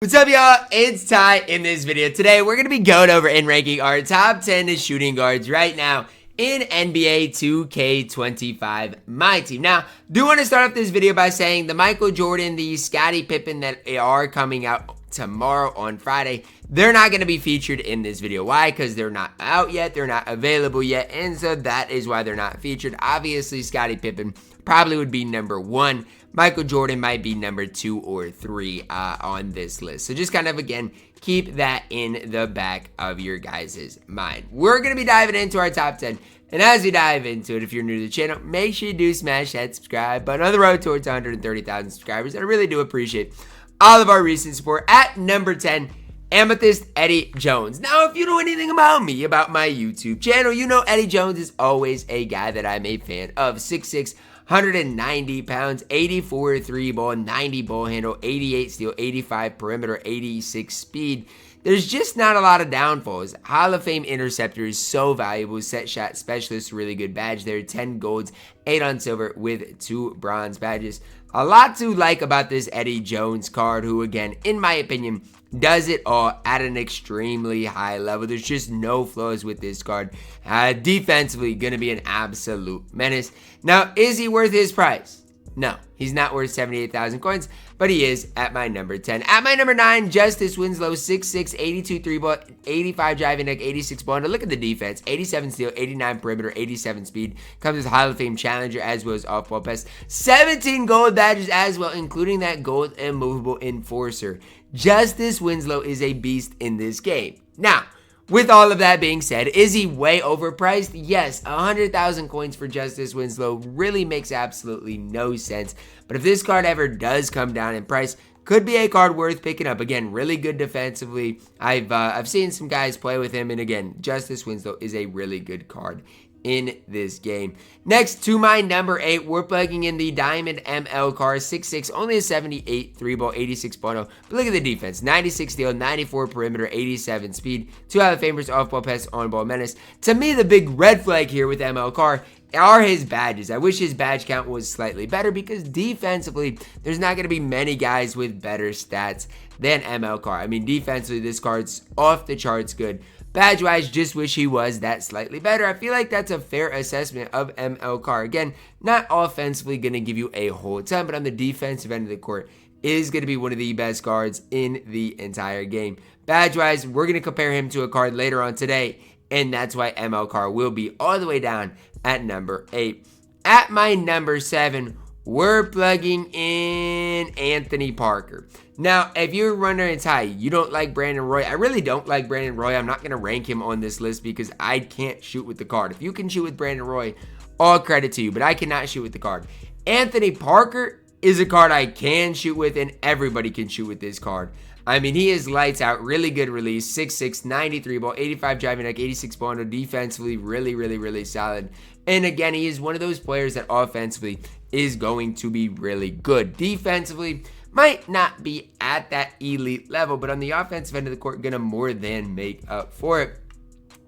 What's up, y'all? It's Ty. In this video today, we're going to be going over and ranking our top 10 shooting guards right now in NBA 2K25 MyTEAM. Now, do want to start off this video by saying the Michael Jordan, the Scottie Pippen that are coming out tomorrow on Friday, they're not going to be featured in this video. Why? Because they're not out yet, they're not available yet, and so that is why they're not featured. Obviously, Scottie Pippen probably would be number 1. Michael Jordan might be number 2 or 3 on this list. So just kind of, again, keep that in the back of your guys' mind. We're going to be diving into our top 10. And as we dive into it, if you're new to the channel, make sure you do smash that subscribe button on the road towards 130,000 subscribers. I really do appreciate all of our recent support. At number 10, Amethyst Eddie Jones. Now, if you know anything about me, about my YouTube channel, you know Eddie Jones is always a guy that I'm a fan of. 6'6", 190 pounds, 84 3 ball, 90 ball handle, 88 steal, 85 perimeter, 86 speed. There's just not a lot of downfalls. Hall of Fame interceptor is so valuable. Set shot specialist, really good badge there. 10 golds, 8 on silver with 2 bronze badges. A lot to like about this Eddie Jones card, who again, in my opinion, does it all at an extremely high level. There's just no flaws with this card. Defensively, going to be an absolute menace. Now, is he worth his price? No, he's not worth 78,000 coins, but he is at my number 10. At my number 9, Justice Winslow, 6'6", 82 3-ball, 85 driving deck, 86 ball. Now look at the defense, 87 steal, 89 perimeter, 87 speed. Comes with Hall of Fame challenger as well as off-ball best. 17 gold badges as well, including that gold immovable enforcer. Justice Winslow is a beast in this game. Now, with all of that being said, is he way overpriced? Yes, 100,000 coins for Justice Winslow really makes absolutely no sense. But if this card ever does come down in price, could be a card worth picking up. Again, really good defensively. I've seen some guys play with him, and again, Justice Winslow is a really good card in this game. Next, to my number 8, we're plugging in the Diamond ML card, 6'6", only a 78 3-ball, 86 ball. But look at the defense, 96 steal, 94 perimeter, 87 speed, 2 Hall of Famers, off-ball pest, on-ball menace. To me, the big red flag here with ML Carr are his badges. I wish his badge count was slightly better because defensively, there's not going to be many guys with better stats than ML Carr. I mean, defensively, this card's off the charts good. Badge-wise, just wish he was that slightly better. I feel like that's a fair assessment of ML Carr. Again, not offensively going to give you a whole ton, but on the defensive end of the court, is going to be one of the best guards in the entire game. Badge-wise, we're going to compare him to a card later on today, and that's why ML Carr will be all the way down at number 8. At my number 7, we're plugging in Anthony Parker. Now, if you're wondering, Ty, you don't like Brandon Roy. I really don't like Brandon Roy. I'm not going to rank him on this list because I can't shoot with the card. If you can shoot with Brandon Roy, all credit to you, but I cannot shoot with the card. Anthony Parker is a card I can shoot with, and everybody can shoot with this card. I mean, he is lights out, really good release, 6'6", 93 ball, 85 driving deck, 86 ball, and defensively really solid. And again, he is one of those players that offensively is going to be really good. Defensively, might not be at that elite level, but on the offensive end of the court, gonna more than make up for it.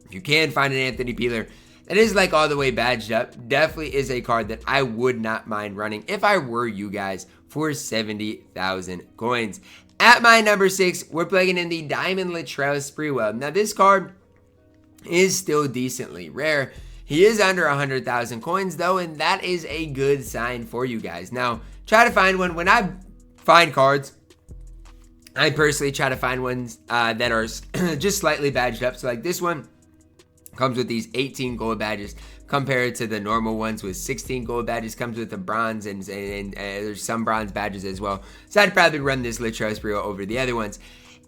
If you can find an Anthony Peeler that is like all the way badged up, definitely is a card that I would not mind running if I were you guys for 70,000 coins. At my number 6, we're plugging in the Diamond Latrell Sprewell. Now, this card is still decently rare. He is under 100,000 coins, though, and that is a good sign for you guys. Now, try to find one. When I find cards, I personally try to find ones that are just slightly badged up. So, like this one comes with these 18 gold badges compared to the normal ones with 16 gold badges. Comes with the bronze and there's some bronze badges as well. So I'd probably run this Latrell Sprewell over the other ones.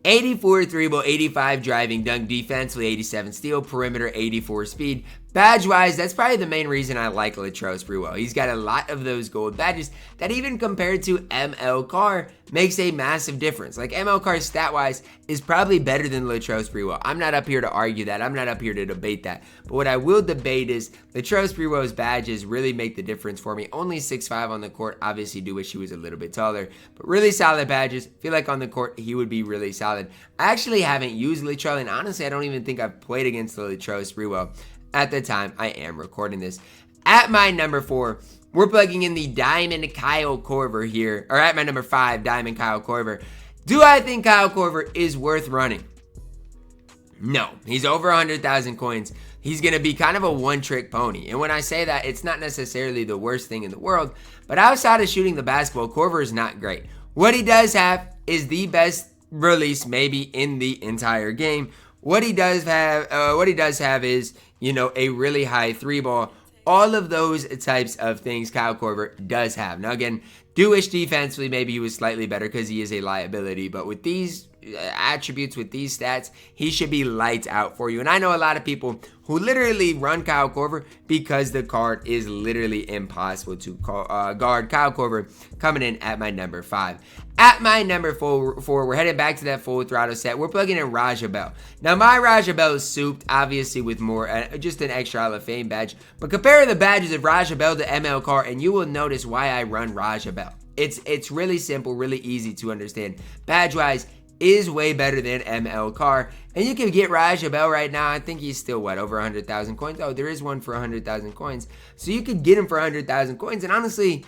84 3-ball, 85 driving dunk, defensively 87 steal, perimeter 84 speed. Badge-wise, that's probably the main reason I like Latrell Sprewell. He's got a lot of those gold badges that even compared to ML Carr makes a massive difference. Like ML Carr stat-wise is probably better than Latrell Sprewell. I'm not up here to argue that. I'm not up here to debate that. But what I will debate is Latrell Sprewell's badges really make the difference for me. Only 6'5" on the court. Obviously do wish he was a little bit taller. But really solid badges. Feel like on the court he would be really solid. I actually haven't used Latrell, and honestly I don't even think I've played against the Latrell Sprewell at the time I am recording this. At my number 4, we're plugging in the Diamond Kyle Korver here. Or at my number 5, Diamond Kyle Korver. Do I think Kyle Korver is worth running? No. He's over 100,000 coins. He's going to be kind of a one-trick pony. And when I say that, it's not necessarily the worst thing in the world. But outside of shooting the basketball, Korver is not great. What he does have is the best release maybe in the entire game. What he does have is, you know, a really high three ball. All of those types of things Kyle Korver does have. Now again, do wish defensively maybe he was slightly better because he is a liability. But with these attributes, with these stats, he should be lights out for you. And I know a lot of people who literally run Kyle Korver because the card is literally impossible to guard. Kyle Korver coming in at my number 5. At my number 4, we're headed back to that full throttle set. We're plugging in Raja Bell. Now, my Raja Bell is souped, obviously, with more, just an extra Hall of Fame badge. But compare the badges of Raja Bell to ML Carr, and you will notice why I run Raja Bell. It's really simple, really easy to understand. Badge-wise, is way better than ML Carr. And you can get Raja Bell right now. I think he's still, what, over 100,000 coins? Oh, there is one for 100,000 coins. So you could get him for 100,000 coins. And honestly,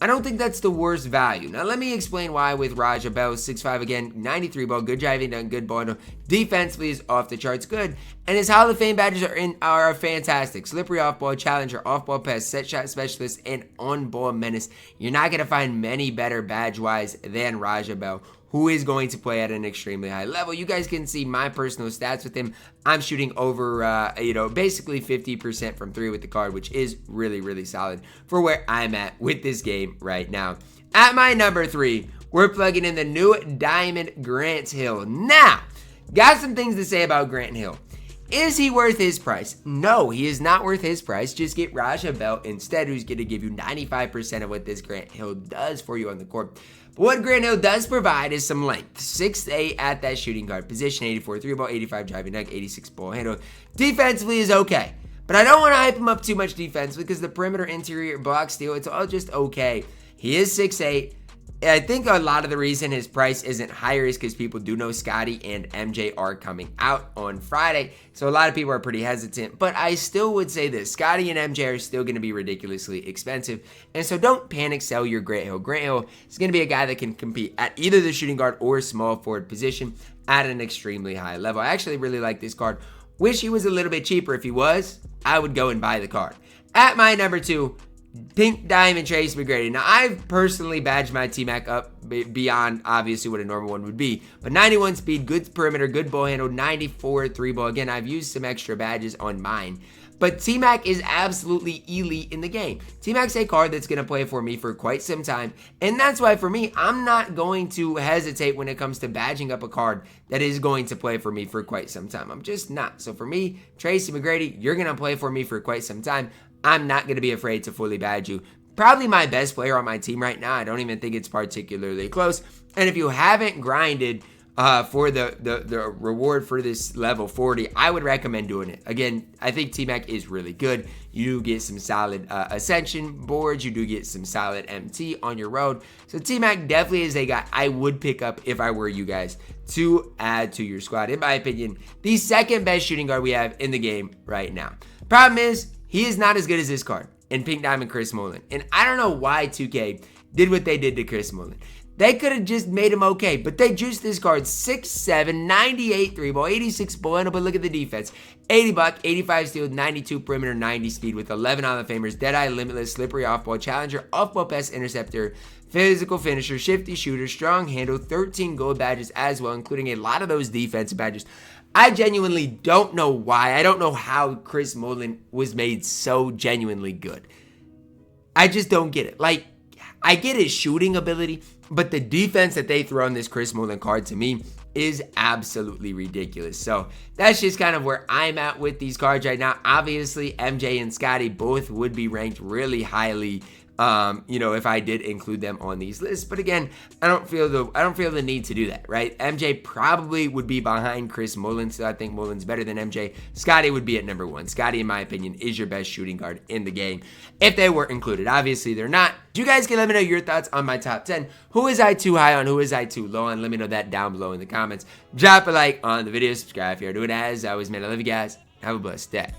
I don't think that's the worst value. Now, let me explain why with Raja Bell. 6'5", again, 93 ball, good driving, done good ball handle. Defensively is off the charts good. And his Hall of Fame badges are fantastic. Slippery off-ball challenger, off-ball pass, set shot specialist, and on-ball menace. You're not going to find many better badge-wise than Raja Bell, who is going to play at an extremely high level. You guys can see my personal stats with him. I'm shooting over, basically 50% from 3 with the card, which is really, really solid for where I'm at with this game right now. At my number 3, we're plugging in the new Diamond Grant Hill. Now, got some things to say about Grant Hill. Is he worth his price? No, he is not worth his price. Just get Raja Bell instead, who's going to give you 95% of what this Grant Hill does for you on the court. But what Grant Hill does provide is some length. 6'8" at that shooting guard position, 84 3 ball, 85 driving dunk, 86 ball handle. Defensively is okay, but I don't want to hype him up too much defensively because the perimeter, interior, block, steal, it's all just okay. He is 6'8". I think a lot of the reason his price isn't higher is because people do know Scotty and MJ are coming out on Friday. So a lot of people are pretty hesitant. But I still would say this. Scotty and MJ are still going to be ridiculously expensive. And so don't panic sell your Grant Hill. Grant Hill is going to be a guy that can compete at either the shooting guard or small forward position at an extremely high level. I actually really like this card. Wish he was a little bit cheaper. If he was, I would go and buy the card. At my number 2, Pink Diamond Tracy McGrady. Now, I've personally badged my T-Mac up beyond, obviously, what a normal one would be. But 91 speed, good perimeter, good ball handle, 94 3 ball. Again, I've used some extra badges on mine. But T-Mac is absolutely elite in the game. T-Mac's a card that's going to play for me for quite some time. And that's why, for me, I'm not going to hesitate when it comes to badging up a card that is going to play for me for quite some time. I'm just not. So for me, Tracy McGrady, you're going to play for me for quite some time. I'm not going to be afraid to fully badge you. Probably my best player on my team right now. I don't even think it's particularly close. And if you haven't grinded for the reward for this level 40, I would recommend doing it. Again, I think T-Mac is really good. You do get some solid Ascension boards. You do get some solid MT on your road. So T-Mac definitely is a guy I would pick up if I were you guys to add to your squad. In my opinion, the second best shooting guard we have in the game right now. Problem is, he is not as good as this card in Pink Diamond Chris Mullen. And I don't know why 2K did what they did to Chris Mullen. They could have just made him okay, but they juiced this card 6'7", 98 3 ball, 86 ball handle, but look at the defense. 80 buck, 85 steal, 92 perimeter, 90 speed with 11 Hall of Famers, Deadeye, Limitless, Slippery off-ball, Challenger, off-ball pass interceptor, physical finisher, shifty shooter, strong handle, 13 gold badges as well, including a lot of those defensive badges. I genuinely don't know why. I don't know how Chris Mullen was made so genuinely good. I just don't get it. Like, I get his shooting ability, but the defense that they throw on this Chris Mullen card to me is absolutely ridiculous. So that's just kind of where I'm at with these cards right now. Obviously, MJ and Scotty both would be ranked really highly, if I did include them on these lists. But again, I don't feel the need to do that, right? MJ probably would be behind Chris Mullen, so I think Mullen's better than MJ. Scotty would be at number 1. Scotty, in my opinion, is your best shooting guard in the game if they were included. Obviously, they're not. You guys can let me know your thoughts on my top 10. Who is I too high on? Who is I too low on? Let me know that down below in the comments. Drop a like on the video. Subscribe if you're doing it. As always, man, I love you guys. Have a blessed day.